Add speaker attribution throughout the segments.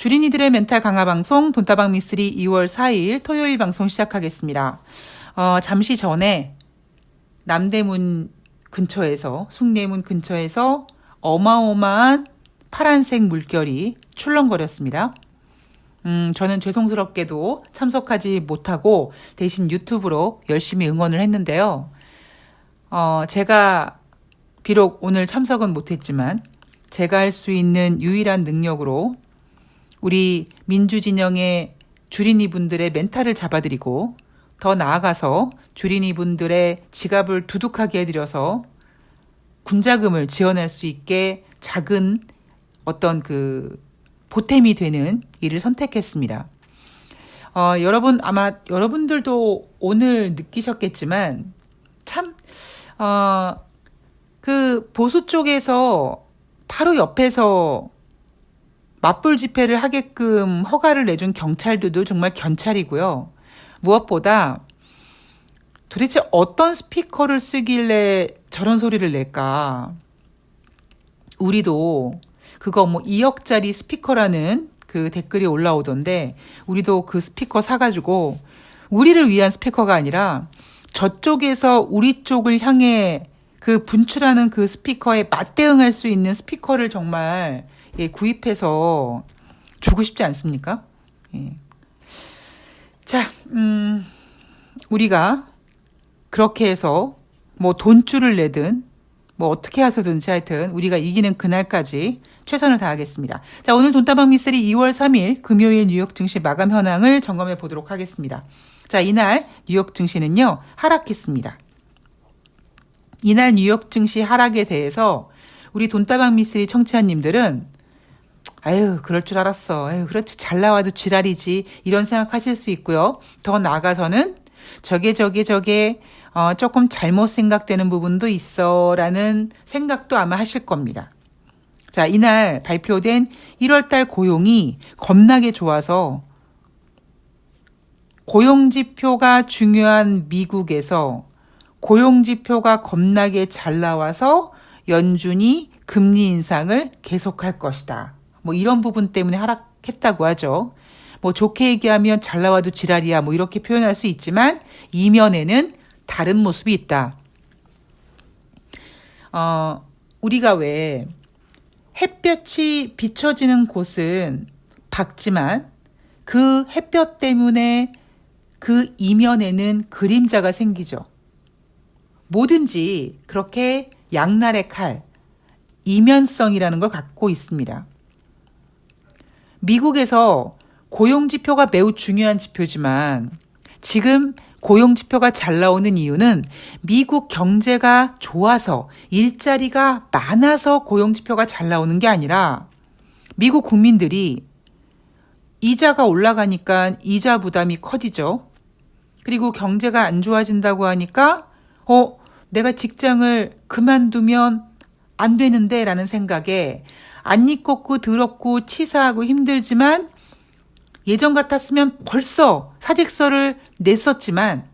Speaker 1: 주린이들의 멘탈 강화 방송 돈다방 미쓰리 2월 4일 토요일 방송 시작하겠습니다. 잠시 전에 남대문 근처에서 숭례문 근처에서 어마어마한 파란색 물결이 출렁거렸습니다. 저는 죄송스럽게도 참석하지 못하고 대신 유튜브로 열심히 응원을 했는데요. 제가 비록 오늘 참석은 못했지만 제가 할 수 있는 유일한 능력으로 우리 민주진영의 주린이분들의 멘탈을 잡아드리고 더 나아가서 주린이분들의 지갑을 두둑하게 해드려서 군자금을 지원할 수 있게 작은 어떤 그 보탬이 되는 일을 선택했습니다. 여러분 아마 여러분들도 오늘 느끼셨겠지만 참 그 보수 쪽에서 바로 옆에서 맞불 집회를 하게끔 허가를 내준 경찰들도 정말 견찰이고요. 무엇보다 도대체 어떤 스피커를 쓰길래 저런 소리를 낼까? 우리도 그거 2억짜리 스피커라는 그 댓글이 올라오던데 우리도 그 스피커 사가지고 우리를 위한 스피커가 아니라 저쪽에서 우리 쪽을 향해 그 분출하는 그 스피커에 맞대응할 수 있는 스피커를 정말 구입해서 주고 싶지 않습니까? 예. 자, 우리가 그렇게 해서 돈줄을 내든 어떻게 해서든지 하여튼 우리가 이기는 그날까지 최선을 다하겠습니다. 자, 오늘 돈다방 미쓰리 2월 3일 금요일 뉴욕 증시 마감 현황을 점검해 보도록 하겠습니다. 자, 이날 뉴욕 증시는요, 하락했습니다. 이날 뉴욕 증시 하락에 대해서 우리 돈다방 미쓰리 청취자님들은 아유, 그럴 줄 알았어. 아유, 그렇지. 잘 나와도 지랄이지. 이런 생각하실 수 있고요. 더 나아가서는 저게 조금 잘못 생각되는 부분도 있어 라는 생각도 아마 하실 겁니다. 자, 이날 발표된 1월달 고용이 겁나게 좋아서 고용지표가 중요한 미국에서 고용지표가 겁나게 잘 나와서 연준이 금리 인상을 계속할 것이다. 이런 부분 때문에 하락했다고 하죠. 좋게 얘기하면 잘 나와도 지랄이야. 이렇게 표현할 수 있지만 이면에는 다른 모습이 있다. 우리가 왜 햇볕이 비춰지는 곳은 밝지만 그 햇볕 때문에 그 이면에는 그림자가 생기죠. 뭐든지 그렇게 양날의 칼, 이면성이라는 걸 갖고 있습니다. 미국에서 고용지표가 매우 중요한 지표지만 지금 고용지표가 잘 나오는 이유는 미국 경제가 좋아서 일자리가 많아서 고용지표가 잘 나오는 게 아니라 미국 국민들이 이자가 올라가니까 이자 부담이 커지죠. 그리고 경제가 안 좋아진다고 하니까 내가 직장을 그만두면 안 되는데 라는 생각에 안 입고 더럽고 치사하고 힘들지만 예전 같았으면 벌써 사직서를 냈었지만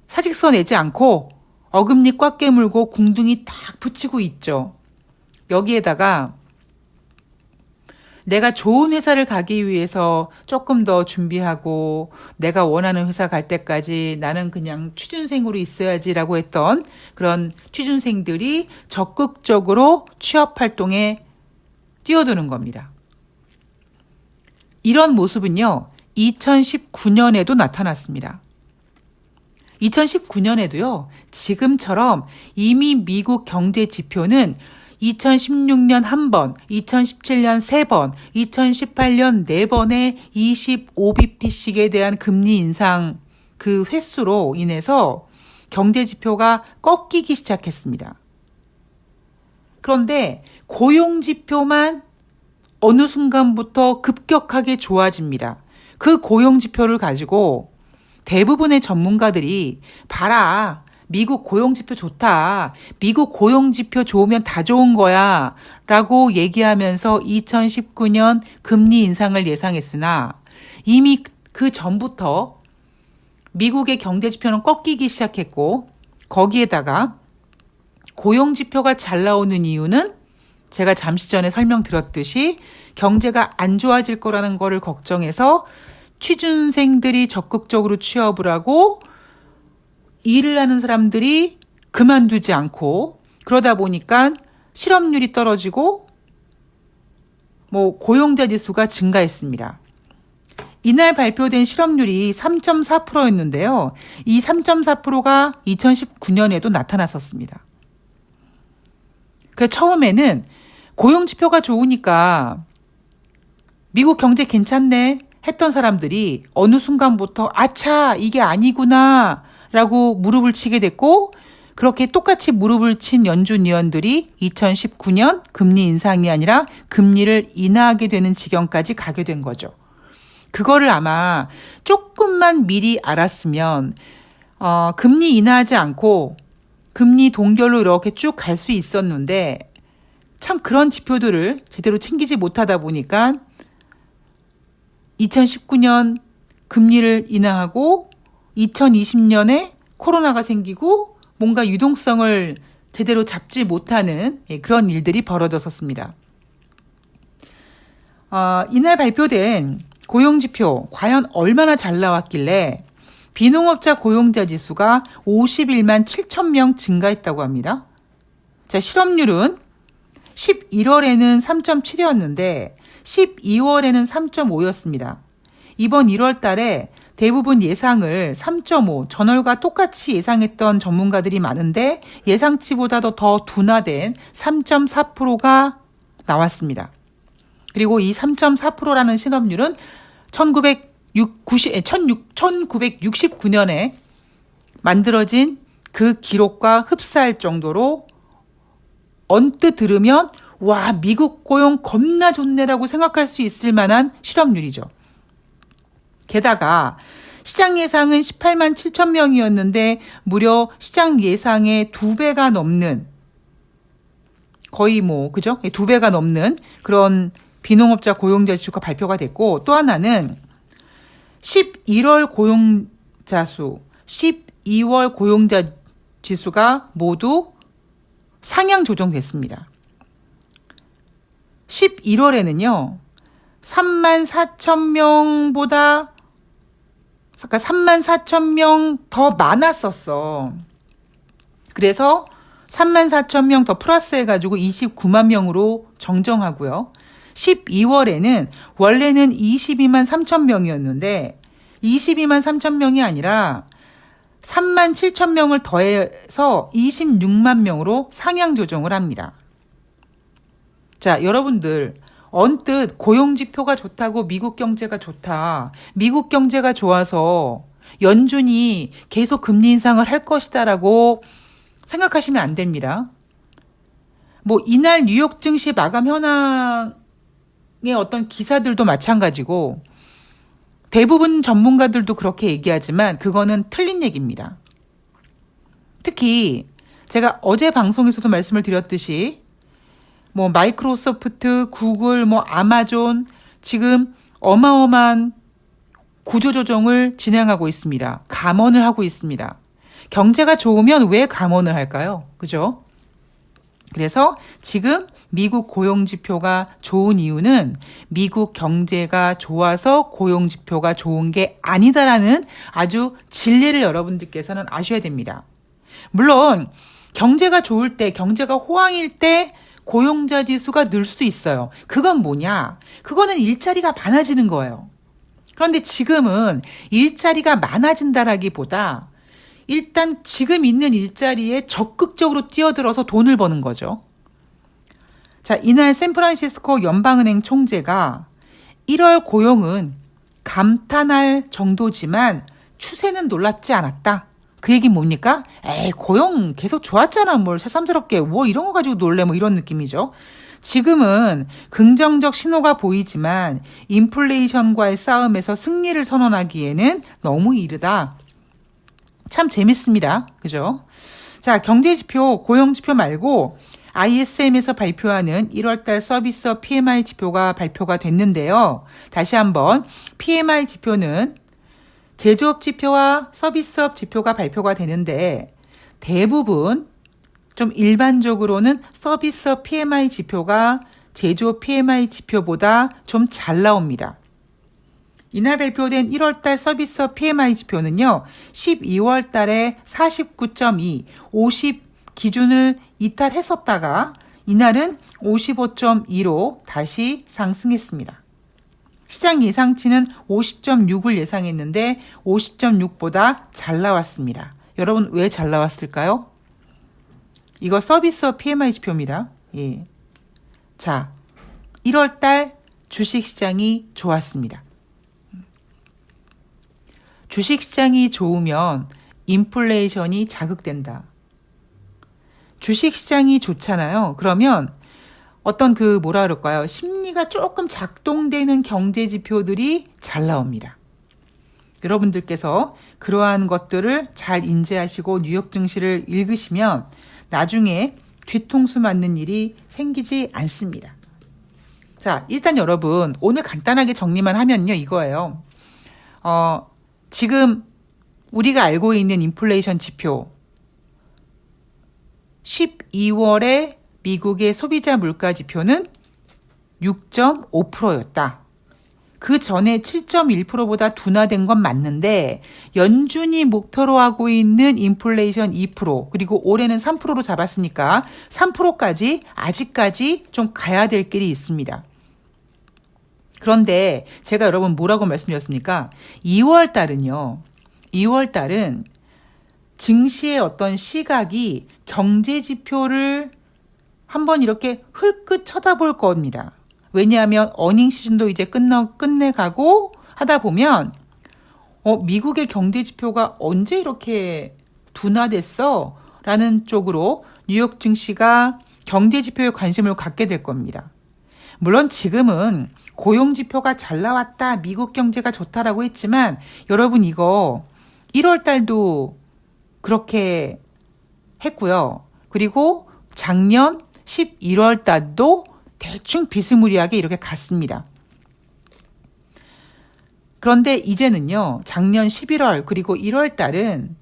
Speaker 1: 사직서 내지 않고 어금니 꽉 깨물고 궁둥이 딱 붙이고 있죠. 여기에다가 내가 좋은 회사를 가기 위해서 조금 더 준비하고 내가 원하는 회사 갈 때까지 나는 그냥 취준생으로 있어야지라고 했던 그런 취준생들이 적극적으로 취업활동에 뛰어드는 겁니다. 이런 모습은요, 2019년에도 나타났습니다. 2019년에도요, 지금처럼 이미 미국 경제 지표는 2016년 1번, 2017년 3번, 2018년 4번의 25bp씩에 대한 금리 인상 그 횟수로 인해서 경제 지표가 꺾이기 시작했습니다. 그런데 고용 지표만 어느 순간부터 급격하게 좋아집니다. 그 고용 지표를 가지고 대부분의 전문가들이 봐라. 미국 고용지표 좋다. 미국 고용지표 좋으면 다 좋은 거야. 라고 얘기하면서 2019년 금리 인상을 예상했으나 이미 그 전부터 미국의 경제지표는 꺾이기 시작했고 거기에다가 고용지표가 잘 나오는 이유는 제가 잠시 전에 설명드렸듯이 경제가 안 좋아질 거라는 거를 걱정해서 취준생들이 적극적으로 취업을 하고 일을 하는 사람들이 그만두지 않고 그러다 보니까 실업률이 떨어지고 고용자 지수가 증가했습니다. 이날 발표된 실업률이 3.4%였는데요. 이 3.4%가 2019년에도 나타났었습니다. 그래서 처음에는 고용지표가 좋으니까 미국 경제 괜찮네 했던 사람들이 어느 순간부터 아차 이게 아니구나 라고 무릎을 치게 됐고 그렇게 똑같이 무릎을 친 연준 위원들이 2019년 금리 인상이 아니라 금리를 인하하게 되는 지경까지 가게 된 거죠. 그거를 아마 조금만 미리 알았으면 금리 인하하지 않고 금리 동결로 이렇게 쭉 갈 수 있었는데 참 그런 지표들을 제대로 챙기지 못하다 보니까 2019년 금리를 인하하고 2020년에 코로나가 생기고 뭔가 유동성을 제대로 잡지 못하는 그런 일들이 벌어졌었습니다. 이날 발표된 고용지표 과연 얼마나 잘 나왔길래 비농업자 고용자 지수가 51만 7천 명 증가했다고 합니다. 자, 실업률은 11월에는 3.7이었는데 12월에는 3.5였습니다. 이번 1월 달에 대부분 예상을 3.5, 전월과 똑같이 예상했던 전문가들이 많은데 예상치보다도 더 둔화된 3.4%가 나왔습니다. 그리고 이 3.4%라는 실업률은 1969년에 만들어진 그 기록과 흡사할 정도로 언뜻 들으면 와, 미국 고용 겁나 좋네라고 생각할 수 있을 만한 실업률이죠. 게다가 시장 예상은 18만 7천 명이었는데 무려 시장 예상의 2배가 넘는 거의 그죠? 2배가 넘는 그런 비농업자 고용자 지수가 발표가 됐고 또 하나는 11월 고용자 수, 12월 고용자 지수가 모두 상향 조정됐습니다. 11월에는요. 3만 4천 명보다 그러니까 3만 4천 명 더 많았었어. 그래서 3만 4천 명 더 플러스해가지고 29만 명으로 정정하고요. 12월에는 원래는 22만 3천 명이었는데 22만 3천 명이 아니라 3만 7천 명을 더해서 26만 명으로 상향 조정을 합니다. 자, 여러분들 언뜻 고용지표가 좋다고 미국 경제가 좋다. 미국 경제가 좋아서 연준이 계속 금리 인상을 할 것이다라고 생각하시면 안 됩니다. 이날 뉴욕 증시 마감 현황의 어떤 기사들도 마찬가지고 대부분 전문가들도 그렇게 얘기하지만 그거는 틀린 얘기입니다. 특히 제가 어제 방송에서도 말씀을 드렸듯이 마이크로소프트, 구글, 아마존 지금 어마어마한 구조조정을 진행하고 있습니다. 감원을 하고 있습니다. 경제가 좋으면 왜 감원을 할까요? 그죠? 그래서 지금 미국 고용지표가 좋은 이유는 미국 경제가 좋아서 고용지표가 좋은 게 아니다라는 아주 진리를 여러분들께서는 아셔야 됩니다. 물론 경제가 좋을 때, 경제가 호황일 때 고용자 지수가 늘 수도 있어요. 그건 뭐냐? 그거는 일자리가 많아지는 거예요. 그런데 지금은 일자리가 많아진다라기보다 일단 지금 있는 일자리에 적극적으로 뛰어들어서 돈을 버는 거죠. 자, 이날 샌프란시스코 연방은행 총재가 1월 고용은 감탄할 정도지만 추세는 놀랍지 않았다. 그 얘기 뭡니까? 고용 계속 좋았잖아. 뭘 새삼스럽게 이런 거 가지고 놀래 이런 느낌이죠. 지금은 긍정적 신호가 보이지만 인플레이션과의 싸움에서 승리를 선언하기에는 너무 이르다. 참 재밌습니다. 그죠? 자, 경제지표, 고용지표 말고 ISM에서 발표하는 1월달 서비스업 PMI 지표가 발표가 됐는데요. 다시 한번 PMI 지표는 제조업 지표와 서비스업 지표가 발표가 되는데 대부분 좀 일반적으로는 서비스 PMI 지표가 제조 PMI 지표보다 좀 잘 나옵니다. 이날 발표된 1월달 서비스 PMI 지표는요, 12월 달에 49.2, 50 기준을 이탈했었다가 이날은 55.2로 다시 상승했습니다. 시장 예상치는 50.6을 예상했는데 50.6보다 잘 나왔습니다. 여러분 왜 잘 나왔을까요? 이거 서비스 PMI 지표입니다. 예. 자, 1월달 주식시장이 좋았습니다. 주식시장이 좋으면 인플레이션이 자극된다. 주식시장이 좋잖아요. 그러면 어떤 뭐라 그럴까요? 심리가 조금 작동되는 경제 지표들이 잘 나옵니다. 여러분들께서 그러한 것들을 잘 인지하시고 뉴욕 증시를 읽으시면 나중에 뒤통수 맞는 일이 생기지 않습니다. 자, 일단 여러분 오늘 간단하게 정리만 하면요, 이거예요. 지금 우리가 알고 있는 인플레이션 지표 12월에 미국의 소비자 물가 지표는 6.5%였다. 그 전에 7.1%보다 둔화된 건 맞는데 연준이 목표로 하고 있는 인플레이션 2%, 그리고 올해는 3%로 잡았으니까 3%까지 아직까지 좀 가야 될 길이 있습니다. 그런데 제가 여러분 뭐라고 말씀드렸습니까? 2월 달은 증시의 어떤 시각이 경제 지표를 한번 이렇게 흘끗 쳐다볼 겁니다. 왜냐하면 어닝 시즌도 이제 끝내가고 하다 보면 미국의 경제 지표가 언제 이렇게 둔화됐어? 라는 쪽으로 뉴욕 증시가 경제 지표에 관심을 갖게 될 겁니다. 물론 지금은 고용 지표가 잘 나왔다, 미국 경제가 좋다라고 했지만 여러분 이거 1월 달도 그렇게 했고요. 그리고 작년 11월 달도 대충 비스무리하게 이렇게 갔습니다. 그런데 이제는요, 작년 11월 그리고 1월 달은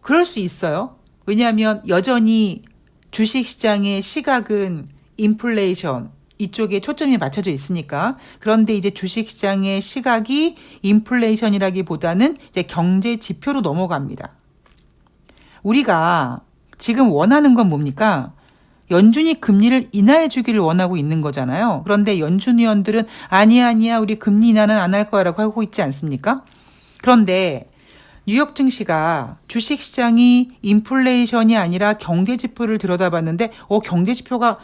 Speaker 1: 그럴 수 있어요. 왜냐하면 여전히 주식시장의 시각은 인플레이션 이쪽에 초점이 맞춰져 있으니까. 그런데 이제 주식시장의 시각이 인플레이션이라기보다는 이제 경제 지표로 넘어갑니다. 우리가 지금 원하는 건 뭡니까? 연준이 금리를 인하해 주기를 원하고 있는 거잖아요. 그런데 연준 위원들은 아니야 우리 금리 인하는 안 할 거라고 하고 있지 않습니까? 그런데 뉴욕 증시가 주식시장이 인플레이션이 아니라 경제지표를 들여다봤는데 경제지표가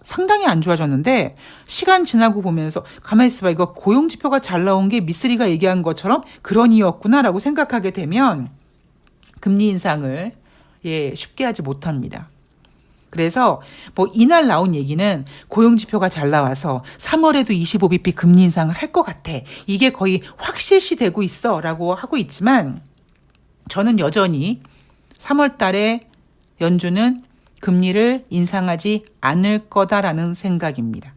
Speaker 1: 상당히 안 좋아졌는데 시간 지나고 보면서 가만히 있어봐, 이거 고용지표가 잘 나온 게 미쓰리가 얘기한 것처럼 그런 이유였구나라고 생각하게 되면 금리 인상을 쉽게 하지 못합니다. 그래서 이날 나온 얘기는 고용지표가 잘 나와서 3월에도 25bp 금리 인상을 할 것 같아. 이게 거의 확실시 되고 있어 라고 하고 있지만 저는 여전히 3월 달에 연준은 금리를 인상하지 않을 거다라는 생각입니다.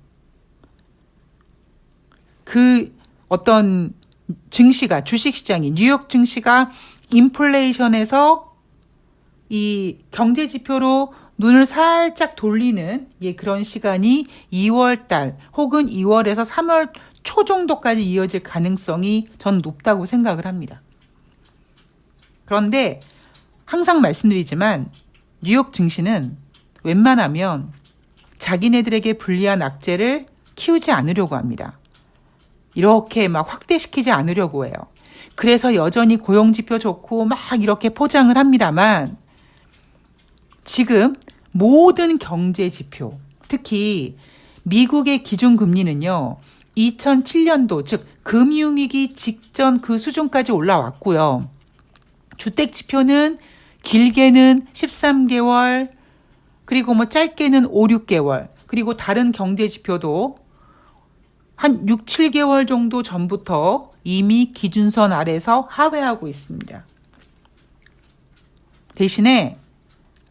Speaker 1: 어떤 증시가, 주식시장이, 뉴욕 증시가 인플레이션에서 이 경제지표로 눈을 살짝 돌리는 그런 시간이 2월 달 혹은 2월에서 3월 초 정도까지 이어질 가능성이 전 높다고 생각을 합니다. 그런데 항상 말씀드리지만 뉴욕 증시는 웬만하면 자기네들에게 불리한 악재를 키우지 않으려고 합니다. 이렇게 막 확대시키지 않으려고 해요. 그래서 여전히 고용지표 좋고 막 이렇게 포장을 합니다만 지금 모든 경제지표, 특히 미국의 기준금리는요, 2007년도, 즉 금융위기 직전 그 수준까지 올라왔고요. 주택지표는 길게는 13개월, 그리고 짧게는 5, 6개월, 그리고 다른 경제지표도 한 6, 7개월 정도 전부터 이미 기준선 아래서 하회하고 있습니다. 대신에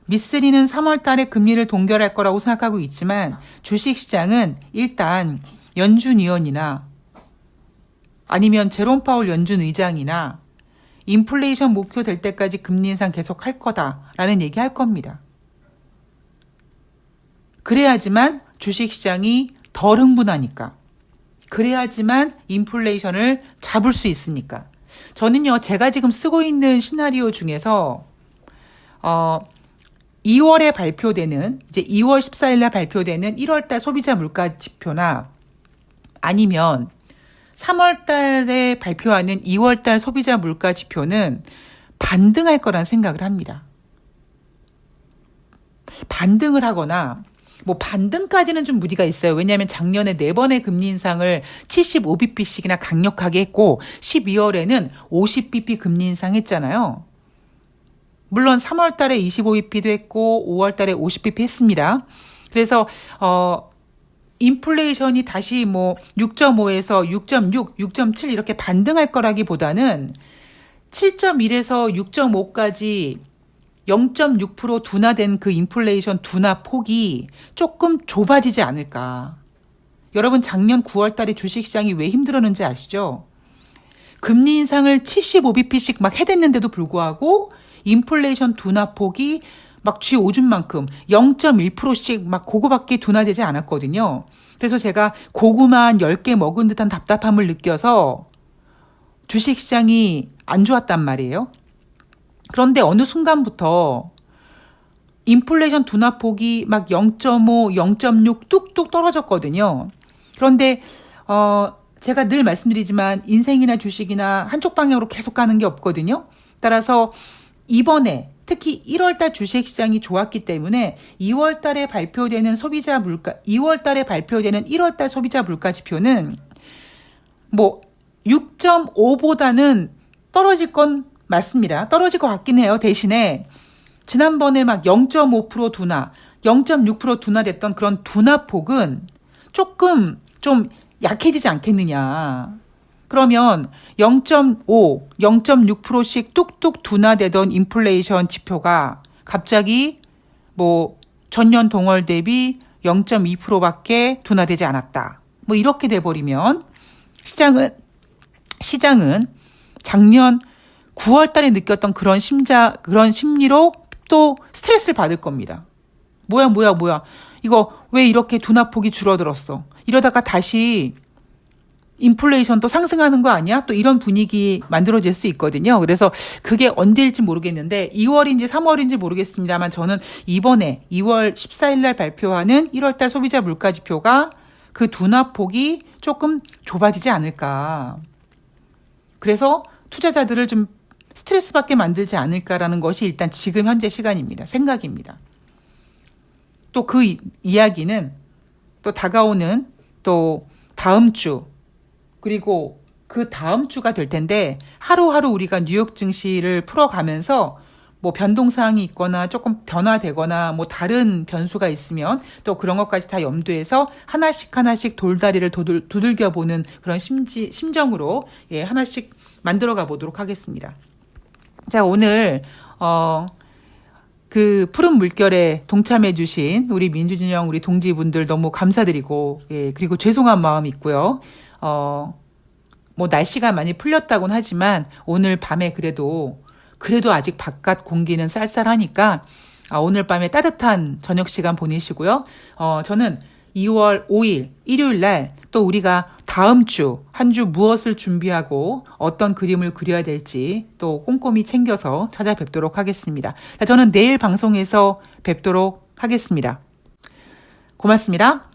Speaker 1: 미쓰리는 3월 달에 금리를 동결할 거라고 생각하고 있지만 주식시장은 일단 연준 위원이나 아니면 제롬 파월 연준 의장이나 인플레이션 목표 될 때까지 금리 인상 계속 할 거다라는 얘기 할 겁니다. 그래야지만 주식시장이 덜 흥분하니까. 그래야지만 인플레이션을 잡을 수 있으니까. 저는요, 제가 지금 쓰고 있는 시나리오 중에서 2월에 발표되는, 이제 2월 14일 날 발표되는 1월달 소비자 물가 지표나 아니면 3월 달에 발표하는 2월 달 소비자 물가 지표는 반등할 거란 생각을 합니다. 반등을 하거나 뭐 반등까지는 좀 무리가 있어요. 왜냐하면 작년에 4번의 금리 인상을 75bp씩이나 강력하게 했고 12월에는 50bp 금리 인상했잖아요. 물론 3월 달에 25bp도 했고 5월 달에 50bp 했습니다. 그래서 인플레이션이 다시 뭐 6.5에서 6.6, 6.7 이렇게 반등할 거라기보다는 7.1에서 6.5까지 0.6% 둔화된 그 인플레이션 둔화 폭이 조금 좁아지지 않을까. 여러분 작년 9월 달에 주식시장이 왜 힘들었는지 아시죠? 금리 인상을 75bp씩 막 해댔는데도 불구하고 인플레이션 둔화 폭이 막 쥐오줌 만큼 0.1%씩 막 그거밖에 둔화되지 않았거든요. 그래서 제가 고구마 한 10개 먹은 듯한 답답함을 느껴서 주식시장이 안 좋았단 말이에요. 그런데 어느 순간부터 인플레이션 둔화폭이 막 0.5, 0.6 뚝뚝 떨어졌거든요. 그런데 제가 늘 말씀드리지만 인생이나 주식이나 한쪽 방향으로 계속 가는 게 없거든요. 따라서 이번에 특히 1월 달 주식 시장이 좋았기 때문에 2월 달에 발표되는 소비자 물가, 2월 달에 발표되는 1월 달 소비자 물가 지표는 뭐 6.5보다는 떨어질 건 맞습니다. 떨어질 것 같긴 해요. 대신에 지난번에 막 0.5% 둔화, 0.6% 둔화됐던 그런 둔화폭은 조금 좀 약해지지 않겠느냐. 그러면 0.5, 0.6%씩 뚝뚝 둔화되던 인플레이션 지표가 갑자기 뭐 전년 동월 대비 0.2%밖에 둔화되지 않았다. 뭐 이렇게 돼버리면 시장은 작년 9월 달에 느꼈던 그런 심리로 또 스트레스를 받을 겁니다. 뭐야. 이거 왜 이렇게 둔화폭이 줄어들었어? 이러다가 다시 인플레이션 또 상승하는 거 아니야? 또 이런 분위기 만들어질 수 있거든요. 그래서 그게 언제일지 모르겠는데 2월인지 3월인지 모르겠습니다만 저는 이번에 2월 14일 날 발표하는 1월 달 소비자 물가 지표가 그 둔화폭이 조금 좁아지지 않을까. 그래서 투자자들을 좀 스트레스 받게 만들지 않을까라는 것이 일단 지금 현재 시간입니다. 생각입니다. 또 그 이야기는 또 다가오는 또 다음 주 그리고 그 다음 주가 될 텐데 하루하루 우리가 뉴욕 증시를 풀어가면서 뭐 변동사항이 있거나 조금 변화되거나 뭐 다른 변수가 있으면 또 그런 것까지 다 염두해서 하나씩 돌다리를 두들겨보는 그런 심정으로 하나씩 만들어가 보도록 하겠습니다. 자, 오늘 그 푸른 물결에 동참해 주신 우리 민주진영 우리 동지분들 너무 감사드리고 그리고 죄송한 마음이 있고요. 뭐 날씨가 많이 풀렸다고는 하지만 오늘 밤에 그래도 아직 바깥 공기는 쌀쌀하니까 오늘 밤에 따뜻한 저녁 시간 보내시고요. 저는 2월 5일 일요일 날 또 우리가 다음 주 한 주 무엇을 준비하고 어떤 그림을 그려야 될지 또 꼼꼼히 챙겨서 찾아뵙도록 하겠습니다. 저는 내일 방송에서 뵙도록 하겠습니다. 고맙습니다.